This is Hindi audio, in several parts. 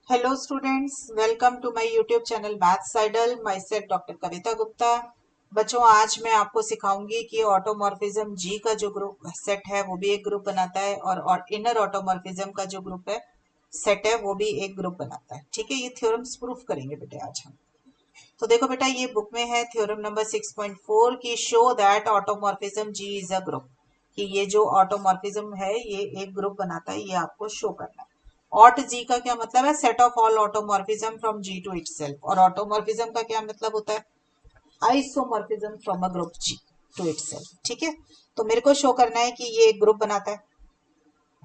Hello students, welcome to my YouTube channel maths idol. Myself doctor Kavita Gupta. बच्चों, आज मैं आपको सिखाऊंगी कि ऑटोमॉर्फिज्म जी का जो ग्रुप सेट है वो भी एक ग्रुप बनाता है, और इनर ऑटोमॉर्फिज्म का जो ग्रुप है सेट है वो भी एक ग्रुप बनाता है। ठीक है, ये थ्योरम्स प्रूफ करेंगे बेटे आज हम। तो देखो बेटा, ये बुक में है थ्योरम नंबर 6.4 की show that automorphism G is a group, कि ये जो ऑटोमॉर्फिज्म है ये एक ग्रुप बनाता है, ये आपको शो करना है। ऑट जी का क्या मतलब है? Set of all automorphism from G to itself. और ऑटोमॉर्फिज्म का क्या मतलब होता है? Isomorphism from a group G to itself. ठीक है, तो मेरे को शो करना है कि ये एक ग्रुप बनाता है।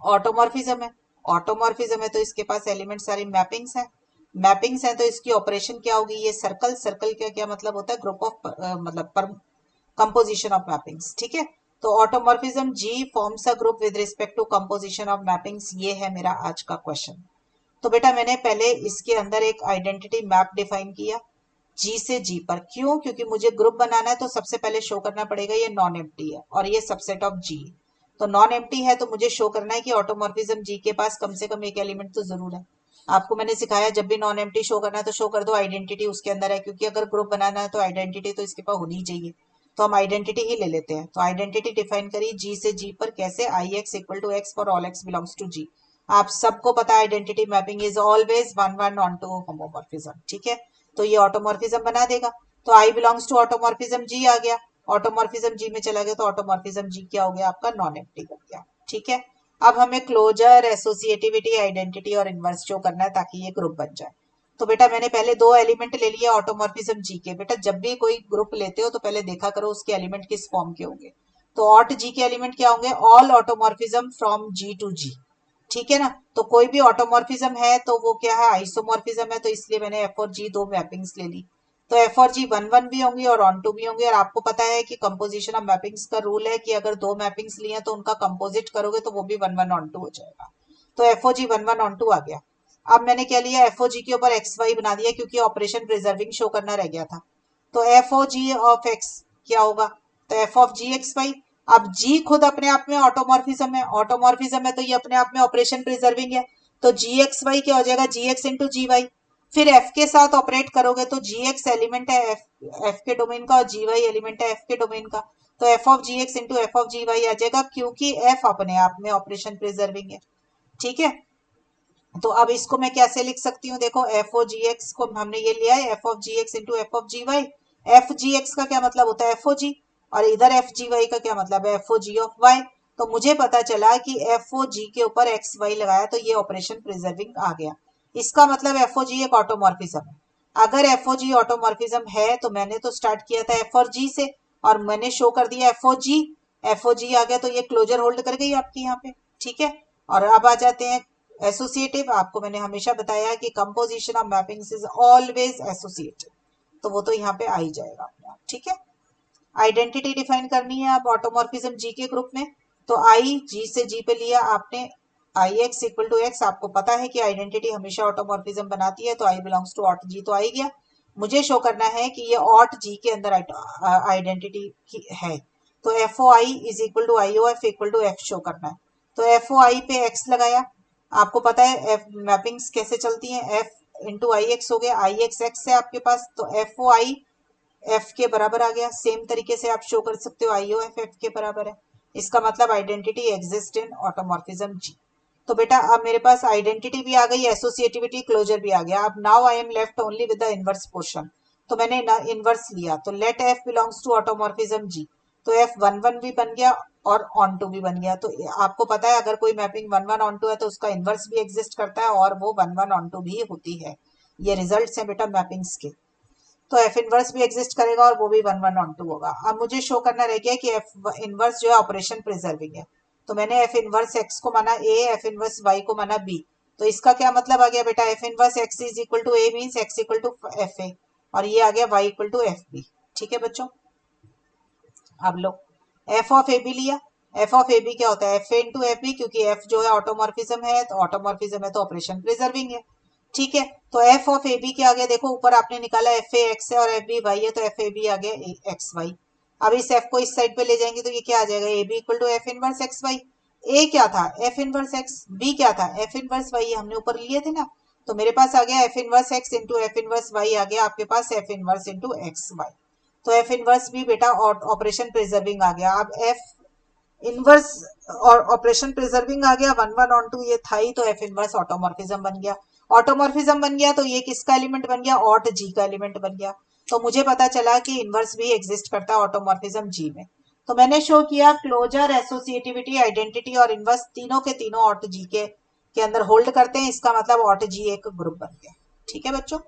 ऑटोमॉर्फिज्म है, ऑटोमॉर्फिज्म है तो इसके पास एलिमेंट सारी मैपिंग्स हैं। मैपिंग्स हैं तो इसकी ऑपरेशन क्या होगी? ये सर्कल, सर्कल का क्या मतलब होता है? ग्रुप ऑफ मतलब कंपोजिशन ऑफ मैपिंग्स। ठीक है, तो automorphism G forms a group with respect to composition of mappings. ये है मेरा आज का क्वेश्चन। तो बेटा, मैंने पहले इसके अंदर एक आइडेंटिटी मैप डिफाइन किया जी से जी पर। क्यों? क्योंकि मुझे ग्रुप बनाना है तो सबसे पहले शो करना पड़ेगा ये नॉन एम्प्टी है और ये सबसेट ऑफ जी। तो नॉन एम्प्टी है तो मुझे शो करना है कि ऑटोमॉर्फिज्म जी के पास कम से कम एक एलिमेंट तो जरूर है। आपको मैंने सिखाया जब भी नॉन एम्प्टी शो करना है तो शो कर दो आइडेंटिटी उसके अंदर है, क्योंकि अगर ग्रुप बनाना है तो आइडेंटिटी तो इसके पास होनी ही चाहिए। तो हम आइडेंटिटी ही ले लेते हैं। तो आइडेंटिटी डिफाइन करी जी से जी पर कैसे? I x equal to x for all x belongs to G. आप सबको पता है identity mapping is always one one onto homomorphism. ठीक है, तो ये ऑटोमॉर्फिज्म बना देगा। तो I belongs to automorphism G आ गया, ऑटोमॉर्फिज्म जी में चला गया तो ऑटोमॉर्फिज्म जी क्या हो गया? आपका नॉन एम्प्टी बन गया। ठीक है, अब हमें क्लोजर, एसोसिएटिविटी, आइडेंटिटी और इनवर्स शो करना है ताकि ये ग्रुप बन जाए। तो बेटा, मैंने पहले दो एलिमेंट ले लिए ऑटोमॉर्फिज्म जी के। बेटा, जब भी कोई ग्रुप लेते हो तो पहले देखा करो उसके एलिमेंट किस फॉर्म के होंगे। तो ऑट जी के एलिमेंट क्या होंगे? All automorphism from G to G. ठीक है ना, तो कोई भी ऑटोमॉर्फिज्म है तो वो क्या है? आइसोमॉर्फिज्म है, तो इसलिए मैंने एफ और जी दो मैपिंग्स ले ली। तो एफ और जी वन वन भी होंगी और ऑन टू भी होंगे। और आपको पता है कि कंपोजिशन ऑफ मैपिंग्स का रूल है कि अगर दो मैपिंग्स लिए तो उनका कंपोजिट करोगे तो वो भी वन वन ऑन टू हो जाएगा। तो F O g one one onto आ गया। अब मैंने क्या लिया? एफ ओ जी के ऊपर एक्स वाई बना दिया क्योंकि ऑपरेशन प्रिजर्विंग शो करना रह गया था। तो F O G of X क्या होगा? तो F of ji X Y. अब जी खुद अपने आप में ऑटोमॉर्फिज्म है, ऑटोमॉर्फिज्म है तो ये अपने आप में ऑपरेशन प्रिजर्विंग है। तो जी एक्स वाई क्या हो जाएगा? G x into g y. फिर एफ के साथ ऑपरेट करोगे तो जी एक्स एलिमेंट है एफ के डोमेन का और जी वाई एलिमेंट है एफ के डोमेन का। तो F of ji x into F of ji y आ जाएगा क्योंकि एफ अपने आप में ऑपरेशन प्रिजर्विंग है। ठीक है, तो अब इसको मैं कैसे लिख सकती हूँ? देखो, एफ ओ जी एक्स को हमने ये लिया है F of ji x into F of ji Y. F G X का क्या मतलब होता है? एफ ओ जी। और इधर एफ जी वाई का क्या मतलब है? F O G of Y. तो मुझे पता चला कि एफ ओ जी के ऊपर एक्स वाई लगाया तो ये ऑपरेशन प्रिजर्विंग आ गया। इसका मतलब एफ ओ जी एक ऑटोमॉर्फिज्म है। अगर एफ ओ जी ऑटोमॉर्फिज्म है तो मैंने तो स्टार्ट किया था एफ और जी से और मैंने शो कर दिया एफ ओ जी। एफ ओ जी आ गया तो ये क्लोजर होल्ड कर गई आपकी यहाँ पे। ठीक है, और अब आ जाते हैं एसोसिएटिव। आपको मैंने हमेशा बताया कि composition of mappings is always associative, तो वो तो यहाँ पे आ ही जाएगा अपने आप। ठीक है, आइडेंटिटी डिफाइन करनी है अब ऑटोमॉर्फिज्म जी के ग्रुप में। तो आई जी से जी पे लिया आपने आई एक्स इक्वल टू एक्स। आपको पता है कि आइडेंटिटी हमेशा ऑटोमॉर्फिज्म बनाती है, तो आई बिलोंग्स टू ऑट जी तो आ ही गया। मुझे शो करना है कि ये ऑट जी के अंदर आइडेंटिटी है। तो F O I is equal to I O F equal to F show करना है। तो एफ ओ आई पे एक्स लगाया। आपको पता है एफ मैपिंग्स कैसे चलती हैं? एफ इंटू आई एक्स हो गया, आई एक्स एक्स है आपके पास तो एफ ओ आई एफ के बराबर आ गया। सेम तरीके से आप शो कर सकते हो आई ओ एफ एफ के बराबर है। इसका मतलब identity exist in automorphism G. तो बेटा, अब मेरे पास आइडेंटिटी भी आ गई, एसोसिएटिविटी, क्लोजर भी आ गया। अब now I am left only with the inverse portion. तो मैंने इनवर्स लिया तो let f belongs to automorphism G. तो एफ वन वन भी बन गया और ऑन टू भी बन गया। तो आपको पता है अगर कोई mapping one one onto है तो उसका इनवर्स भी एग्जिस्ट करता है और वो वन वन ऑन टू भी होती है। ये रिजल्ट्स हैं बेटा मैपिंग्स के। तो एफ इनवर्स भी एग्जिस्ट करेगा और वो भी वन वन ऑन टू होगा। अब मुझे शो करना रह गया कि एफ इनवर्स जो है ऑपरेशन प्रिजर्विंग है। तो मैंने एफ इनवर्स एक्स को माना ए, एफ इनवर्स वाई को माना बी। तो इसका क्या मतलब आ गया बेटा? F inverse X is equal to A means X equal to F A और ये आ गया Y equal to F B. ठीक है बच्चों, अब लो एफ ऑफ ए बी लिया। एफ ऑफ ए बी क्या होता है? F A into F B, क्योंकि एफ जो है ऑटोमॉर्फिज्म है तो ऑटोमॉर्फिज्म है तो ऑपरेशन प्रिजर्विंग है। ठीक है, तो एफ ऑफ ए बी क्या आ गया? देखो ऊपर आपने निकाला एफ ए एक्स है और एफ बी वाई है, तो एफ ए बी आ गया एक्स वाई। अब इस एफ को इस साइड पे ले जाएंगे तो ये क्या आ जाएगा? A b equal to f inverse x y. A क्या था? F inverse x. बी क्या था? एफ इनवर्स वाई, हमने ऊपर लिए थे ना। तो मेरे पास आ गया f inverse x into f inverse y आ गया आपके पास f inverse into x y. तो एफ इनवर्स भी बेटा ऑपरेशन प्रिजर्विंग आ गया। अब एफ इनवर्स और ऑपरेशन प्रिजर्विंग आ गया, 1 1 on 2 ये था ही, तो एफ इनवर्स ऑटोमॉर्फिज्म बन गया। ऑटोमॉर्फिज्म बन गया तो ये किसका एलिमेंट बन गया, ऑट जी का एलिमेंट बन गया। तो मुझे पता चला कि इनवर्स भी एग्जिस्ट करता है ऑटोमॉर्फिज्म जी में। तो मैंने शो किया क्लोजर, एसोसिएटिविटी, आइडेंटिटी और इनवर्स तीनों के तीनों ऑट जी के अंदर होल्ड करते हैं। इसका मतलब ऑट जी एक ग्रुप बन गया। ठीक है बच्चों,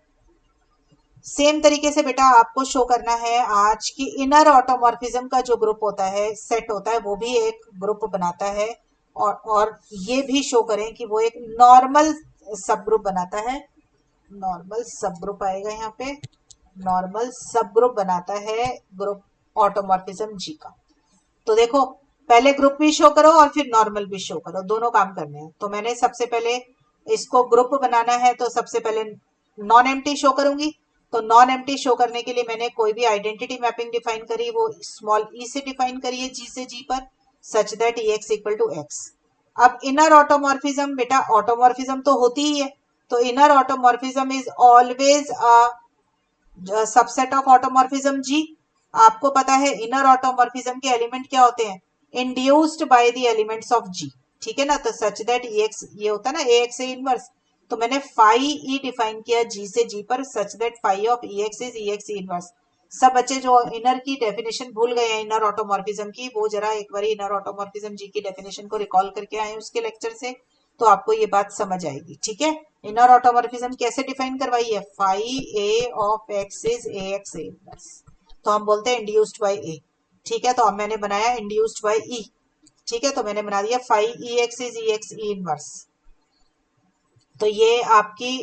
सेम तरीके से बेटा आपको शो करना है आज की इनर ऑटोमॉर्फिज्म का जो ग्रुप होता है, सेट होता है, वो भी एक ग्रुप बनाता है। और ये भी शो करें कि वो एक नॉर्मल सब ग्रुप बनाता है। नॉर्मल सब ग्रुप आएगा यहाँ पे, नॉर्मल सब ग्रुप बनाता है ग्रुप ऑटोमॉर्फिज्म जी का। तो देखो, पहले ग्रुप भी शो करो और फिर नॉर्मल भी शो करो, दोनों काम करने हैं। तो मैंने सबसे पहले इसको ग्रुप बनाना है, तो सबसे पहले नॉन एम्प्टी शो करूंगी। तो नॉन एम्प्टी शो करने के लिए मैंने कोई भी आइडेंटिटी मैपिंग डिफाइन करी, वो स्मॉल ई से डिफाइन करिए जी से जी पर, such that e x equal to x. अब इनर ऑटोमॉर्फिज्म बेटा, ऑटोमॉर्फिज्म तो होती ही है, तो inner automorphism is always subset of automorphism G. आपको पता है इनर ऑटोमॉर्फिज्म के एलिमेंट क्या होते हैं, induced by the elements of G. ठीक है ना, तो सच दैट ई एक्स, ये होता है ना ए एक्स ए इनवर्स, तो मैंने फाई ई डिफाइन किया जी से जी पर, such that phi of E X is E X inverse. सब बच्चे जो इनर की डेफिनेशन भूल गए हैं इनर ऑटोमॉर्फिज्म की, वो जरा एक बार इनर ऑटोमॉर्फिज्म जी की डेफिनेशन को रिकॉल करके आए उसके लेक्चर से, तो आपको ये बात समझ आएगी। ठीक है, इनर ऑटोमॉर्फिज्म कैसे डिफाइन करवाई है, phi A of X is A X A inverse, तो हम बोलते हैं इंड्यूस्ड बाय ए। ठीक है, तो अब मैंने बनाया इंड्यूस्ड बाय ई। ठीक है, तो मैंने बना दिया phi E X is E X E inverse. तो ये आपकी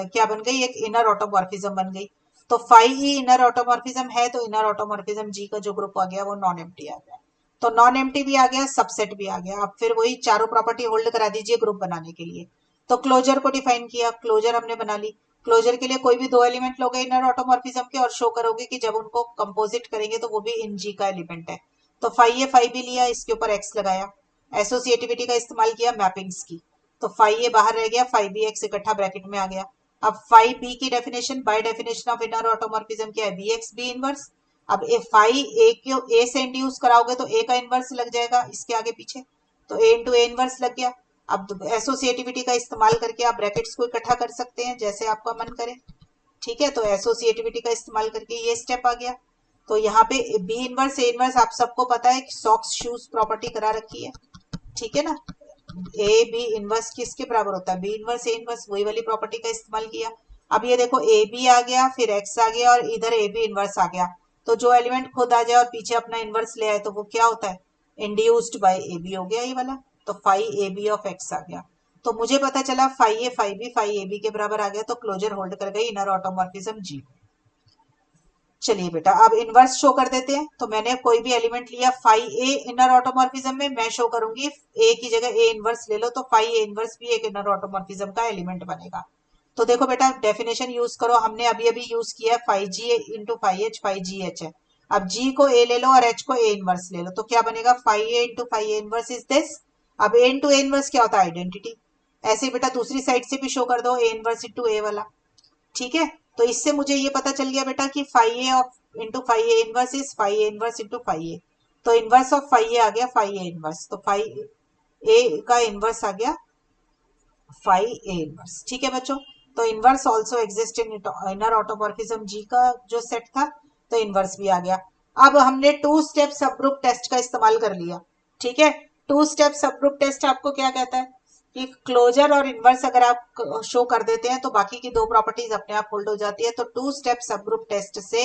क्या बन गई, एक इनर ऑटोमॉर्फिज्म बन गई। तो फाई ई इनर ऑटोमॉर्फिज्म है, तो इनर ऑटोमॉर्फिज्म जी का जो ग्रुप आ गया वो नॉन एम्प्टी आ गया। तो नॉन एम्प्टी भी आ गया, सबसेट भी आ गया। अब फिर वही चारों प्रॉपर्टी होल्ड करा दीजिए ग्रुप बनाने के लिए। तो क्लोजर को डिफाइन किया, क्लोजर हमने बना ली। क्लोजर के लिए कोई भी दो एलिमेंट लोगे इनर ऑटोमॉर्फिज्म के और शो करोगे कि जब उनको कंपोजिट करेंगे तो वो भी इन जी का एलिमेंट है। तो फाई ए फाई भी लिया, इसके ऊपर एक्स लगाया, एसोसिएटिविटी का इस्तेमाल किया मैपिंग्स की। तो फाइव ए बाहर रह गया, फाइव बी एक्स इकट्ठा ब्रैकेट में आ गया। अब फाइव बी की definition by definition of inner automorphism क्या है, बी एक्स बी इनवर्स। अब ए फाइव ए क्यों ए से इंड्यूस कराओगे तो ए का इनवर्स लग जाएगा इसके आगे पीछे, तो ए इंटू ए इनवर्स लग गया। अब एसोसिएटिविटी का इस्तेमाल करके आप ब्रैकेट्स को इकट्ठा कर सकते हैं जैसे आपका मन करे। ठीक है, तो एसोसिएटिविटी का इस्तेमाल करके ये स्टेप आ गया। तो यहाँ पे बी इनवर्स ए इनवर्स आप सबको पता है कि सॉक्स शूज प्रॉपर्टी करा रखी है। ठीक है ना, ए बी इनवर्स किसके बराबर होता है, बी इनवर्स ए इनवर्स, वही वाली प्रॉपर्टी का इस्तेमाल किया। अब ये देखो ए बी आ गया, फिर एक्स आ गया और इधर ए बी इनवर्स आ गया। तो जो एलिमेंट खुद आ जाए और पीछे अपना इनवर्स ले आए तो वो क्या होता है, इंड्यूस्ड बाय ए बी हो गया ये वाला। तो phi a b of x आ गया। तो मुझे पता चला फाई ए बी के बराबर आ गया, तो क्लोजर होल्ड कर गई इनर ऑटोमॉर्फिज्म जी। चलिए बेटा अब इनवर्स शो कर देते हैं। तो मैंने कोई भी एलिमेंट लिया, फाई ए इनर ऑटोमॉर्फिज्म में मैं शो करूंगी, ए की जगह ए इनवर्स ले लो, तो फाई ए इनवर्स भी एक इनर ऑटोमॉर्फिज्म का एलिमेंट बनेगा। तो देखो बेटा डेफिनेशन यूज करो, हमने अभी अभी यूज किया फाई जी इंटू फाई जी एच है। अब जी को ए ले लो और एच को ए इनवर्स ले लो, तो क्या बनेगा, phi A into phi A inverse is this. अब ए इंटू ए इनवर्स क्या होता है, आइडेंटिटी। ऐसे ही बेटा दूसरी साइड से भी शो कर दो, ए इनवर्स इंटू ए वाला। ठीक है, तो इससे मुझे ये पता चल गया बेटा कि phi A of into phi A inverse is phi A inverse into phi a. तो इनवर्स ऑफ फाई ए आ गया फाई ए इनवर्स, तो फाई ए का इनवर्स आ गया फाई ए इनवर्स। ठीक है बच्चों, तो inverse also exist in inner automorphism G का जो सेट था, तो इनवर्स भी आ गया। अब हमने टू स्टेप सब ग्रुप टेस्ट का इस्तेमाल कर लिया। ठीक है, टू स्टेप सब ग्रुप टेस्ट आपको क्या कहता है कि क्लोजर और इनवर्स अगर आप शो कर देते हैं तो बाकी की दो प्रॉपर्टीज अपने आप होल्ड हो जाती है। तो टू स्टेप सब ग्रुप टेस्ट से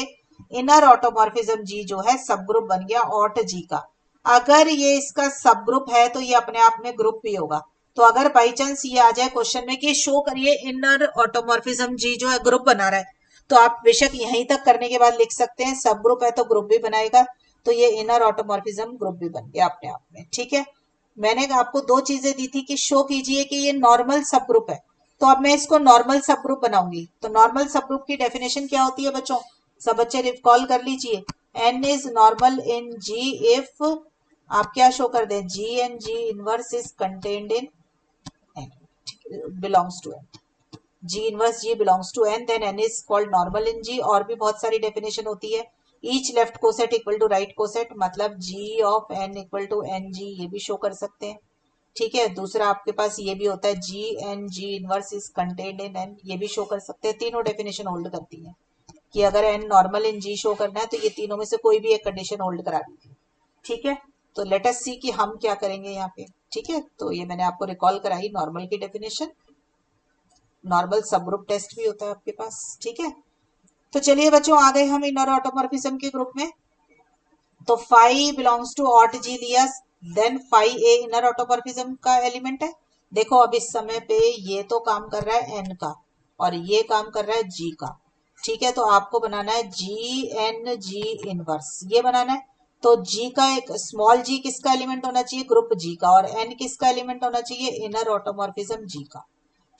इनर ऑटोमॉर्फिज्म जी जो है सब ग्रुप बन गया ऑट जी का। अगर ये इसका सब ग्रुप है तो ये अपने आप में ग्रुप भी होगा। तो अगर बाई चांस ये आ जाए क्वेश्चन में कि शो करिए इनर ऑटोमॉर्फिज्म जी जो है ग्रुप बना रहा है, तो आप बेशक यहीं तक करने के बाद लिख सकते हैं सब ग्रुप है तो ग्रुप भी बनाएगा, तो ये इनर ऑटोमॉर्फिज्म ग्रुप भी बन गया अपने आप में। ठीक है, मैंने आपको दो चीजें दी थी कि शो कीजिए कि ये नॉर्मल सब ग्रुप है, तो अब मैं इसको नॉर्मल सब ग्रुप बनाऊंगी। तो नॉर्मल सब ग्रुप की डेफिनेशन क्या होती है बच्चों, सब बच्चे रिकॉल कर लीजिए, N is normal in G if आप क्या शो कर दें, g N g inverse is contained in N, belongs to N. G inverse g belongs to N, then N is called normal in G. और भी बहुत सारी डेफिनेशन होती है। Each left coset equal to right coset, मतलब g of N equal to N g, ये भी शो कर सकते हैं। ठीक है, दूसरा आपके पास ये भी होता है g N g inverse is contained in N, ये भी शो कर सकते हैं। तीनों डेफिनेशन होल्ड करती है कि अगर N normal in G show करना है तो ये तीनों में से कोई भी एक कंडीशन होल्ड करा दीजिए। ठीक है, तो लेट अस सी कि हम क्या करेंगे यहाँ पे। ठीक है, तो ये मैंने आपको रिकॉल कराई नॉर्मल की डेफिनेशन। नॉर्मल सब ग्रुप टेस्ट भी होता है आपके पास। ठीक है, तो चलिए बच्चों आ गए हम इनर ऑटोमॉर्फिज्म के ग्रुप में। तो फाई बिलोंग्स टू ऑट जी लिया, then phi a inner automorphism का एलिमेंट है। देखो अब इस समय पे ये तो काम कर रहा है एन का और ये काम कर रहा है जी का। ठीक है, तो आपको बनाना है जी एन जी इनवर्स, ये बनाना है। तो जी का एक स्मॉल जी किसका एलिमेंट होना चाहिए, ग्रुप जी का, और एन किसका एलिमेंट होना चाहिए, इनर ऑटोमॉर्फिज्म जी का।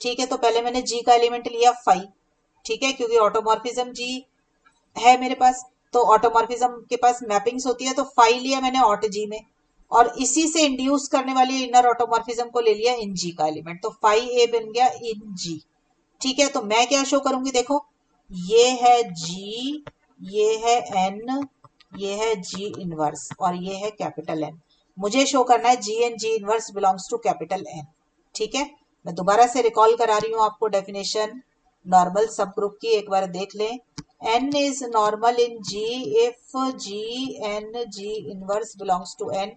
ठीक है, तो पहले मैंने जी का एलिमेंट लिया फाई। ठीक है, क्योंकि ऑटोमॉर्फिज्म जी है मेरे पास, तो ऑटोमॉर्फिज्म के पास मैपिंग्स होती है, तो फाई लिया मैंने ऑट जी में, और इसी से इंड्यूस करने वाली इनर ऑटोमॉर्फिज्म को ले लिया इन जी का एलिमेंट, तो फाई ए बन गया इन जी। ठीक है, तो मैं क्या शो करूंगी, देखो ये है जी, ये है एन, ये है जी इनवर्स और ये है कैपिटल एन। मुझे शो करना है g N g inverse belongs to capital N. ठीक है, मैं दोबारा से रिकॉल करा रही हूँ आपको डेफिनेशन नॉर्मल सब ग्रुप की, एक बार देख लें। n is normal in G if G n G inverse belongs to n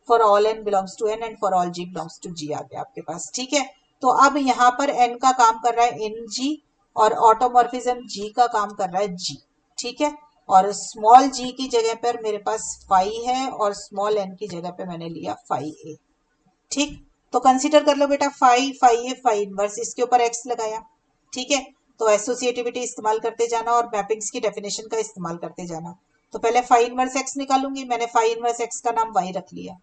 for all n belongs to n and for all G belongs to G आ गया आपके पास। ठीक है, तो अब यहाँ पर n का काम कर रहा है इन G और ऑटोमॉर्फिज्म G का काम कर रहा है G। ठीक है, और स्मॉल g की जगह पर मेरे पास फाई है और स्मॉल n की जगह पे मैंने लिया फाई ए। ठीक, तो कंसीडर कर लो बेटा फाई फाई ए फाई इनवर्स, इसके ऊपर एक्स लगाया। ठीक है, तो एसोसिएटिविटी इस्तेमाल करते जाना और मैपिंग्स की डेफिनेशन का इस्तेमाल करते जाना। तो पहले फाई इनवर्स एक्स निकालूंगी, मैंने फाई इनवर्स एक्स का नाम वाई रख लिया,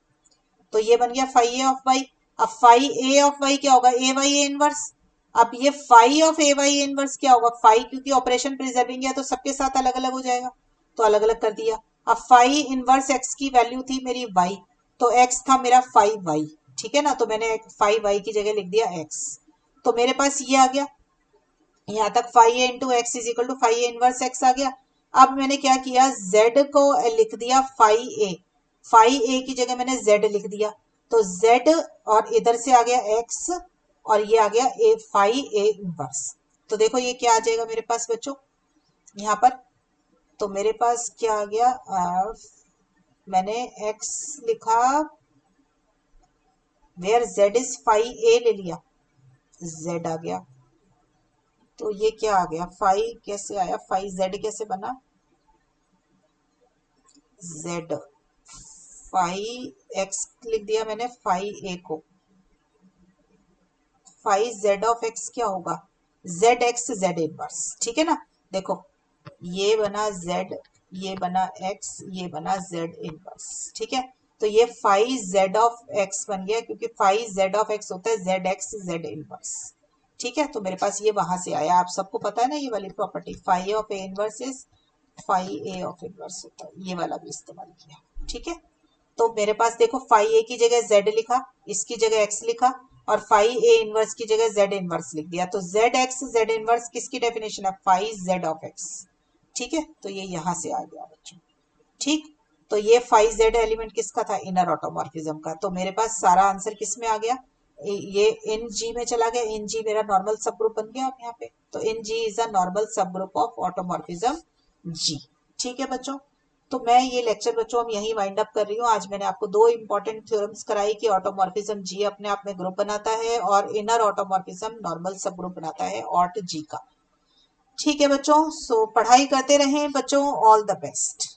तो ये बन गया फाई ए ऑफ वाई। अब फाई ए ऑफ वाई क्या होगा, ए वाई ए इनवर्स। अब ये phi of A Y A inverse क्या होगा, फाई क्योंकि ऑपरेशन प्रिजर्विंग है तो सबके साथ अलग अलग हो जाएगा, तो अलग अलग कर दिया। अब फाई इनवर्स एक्स की वैल्यू थी मेरी वाई, तो एक्स था मेरा फाई वाई। ठीक है ना, तो मैंने फाई वाई की जगह लिख दिया एक्स, तो मेरे पास ये आ गया। यहाँ तक phi A into x is equal to phi A inverse x आ गया। अब मैंने क्या किया, जेड को लिख दिया फाई ए, फाई ए की जगह मैंने जेड लिख दिया, तो जेड और इधर से आ गया एक्स और ये आ गया ए फाई ए इनवर्स। तो देखो ये क्या आ जाएगा मेरे पास बच्चों यहाँ पर, तो मेरे पास क्या आ गया, मैंने एक्स लिखा वेयर जेड इज फाई ए ले लिया, जेड आ गया। तो ये क्या आ गया, फाई कैसे आया, फाई जेड कैसे बना, जेड फाई एक्स लिख दिया मैंने फाई ए को, फाई जेड ऑफ एक्स क्या होगा, जेड एक्स जेड इनवर्स। ठीक है ना, देखो ये बना जेड, ये बना एक्स, ये बना जेड इनवर्स। ठीक है, तो ये फाई जेड ऑफ एक्स बन गया, क्योंकि फाई जेड ऑफ एक्स होता है जेड एक्स जेड इनवर्स। ठीक है, तो मेरे पास ये वहां से आया, आप सबको पता है ना ये वाली property, phi of A inverse is phi A of inverse होता है, ये वाला भी इस्तेमाल किया। ठीक है, तो मेरे पास देखो फाई ए की जगह जेड लिखा, इसकी जगह एक्स लिखा, और फाई ए इनवर्स की जगह जेड इनवर्स लिख दिया, तो जेड एक्स जेड इनवर्स किसकी डेफिनेशन है, फाई जेड ऑफ एक्स। ठीक है, तो ये यहां से आ गया बच्चों। ठीक, तो ये फाई जेड एलिमेंट किसका था, इनर ऑटोमॉर्फिज्म का। तो मेरे पास सारा आंसर किस में आ गया, ये इन जी में चला गया, इन जी मेरा नॉर्मल सब ग्रुप बन गया अब यहाँ पे, तो इन जी इज अ नॉर्मल सब ग्रुप ऑफ ऑटोमॉर्फिज्म जी। ठीक है बच्चों, तो मैं ये लेक्चर बच्चों हम यही वाइंड अप कर रही हूँ। आज मैंने आपको दो इंपॉर्टेंट थ्योरम्स कराई कि ऑटोमॉर्फिज्म जी अपने आप में ग्रुप बनाता है और इनर ऑटोमॉर्फिज्म नॉर्मल सब ग्रुप बनाता है ऑट जी का। ठीक है बच्चों, सो पढ़ाई करते रहें बच्चों, ऑल द बेस्ट।